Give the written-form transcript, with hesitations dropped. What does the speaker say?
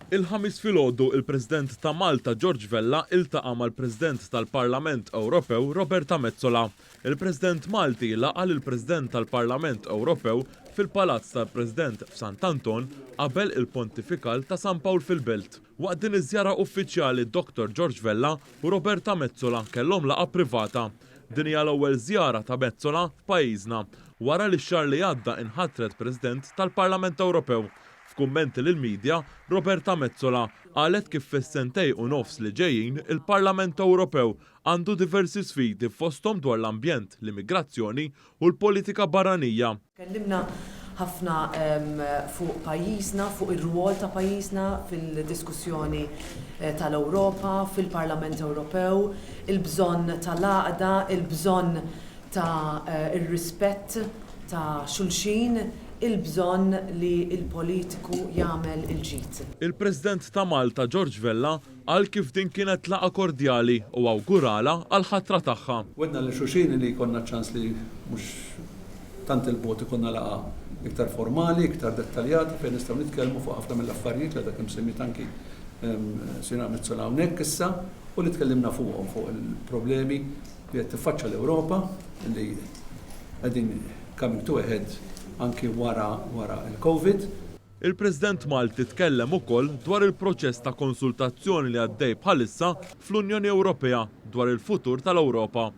Il-ħamis filgħodu il-President ta' Malta George Vella iltaqa' mal-President tal-Parlament Ewropew Roberta Metsola. Il-President Malti laqa' lill-President tal-Parlament Ewropew fil-Palazz tal-President f'Sant'Anton qabel il-Pontifikal ta' San Pawl fil-Belt. Waqt din iż-żjara uffiċjali Dr. George Vella u Roberta Metsola kellhom laqgħa privata. Din hija l-ewwel żjara ta' Metsola f'pajjiżna wara li x-xahar li għadda inħattret President tal-Parlament Ewropew. F'kummenti lill-medja, Roberta Metsola qalet kif fis-sentej u nofs li ġejjin il-Parlament Ewropew għandu diversi sfidi fosthom dwar l-ambjent, l-immigrazzjoni u l-politika barranija. Kellimna ħafna fuq pajjiżna, fuq ir-rwol ta' pajjiżna fil-diskussjoni tal-Ewropa, fil-Parlament Ewropew, il-bżonn tal-għaqda, il-bżonn ta' ir-rispett ta' xulxin, il-bżonn li il-politiku jagħmel il-ġid. Il-President ta' Malta George Vella qal kif din kienet laqgħa kordjali u awgurala għal ħatra tagħha. Wedna li xulxin li jkollna ċans li mhux tant il-bot ikonna laqgħa iktar formali, iktar dettaljati fejn nistgħu nitkellmu fuq ħafna mill-affarijiet li dak imsemmit anki Sinjora Metsola hawnhekk issa u li tkellimna fuqhom fuq il-problemi li qed tiffaċċja l-Ewropa li qegħdin coming to a head anki wara il-Covid. Il-President Malti tkellem ukoll dwar il-proċess ta' konsultazzjoni li għaddej bħalissa fl-Unjoni Ewropea dwar il-futur tal-Ewropa.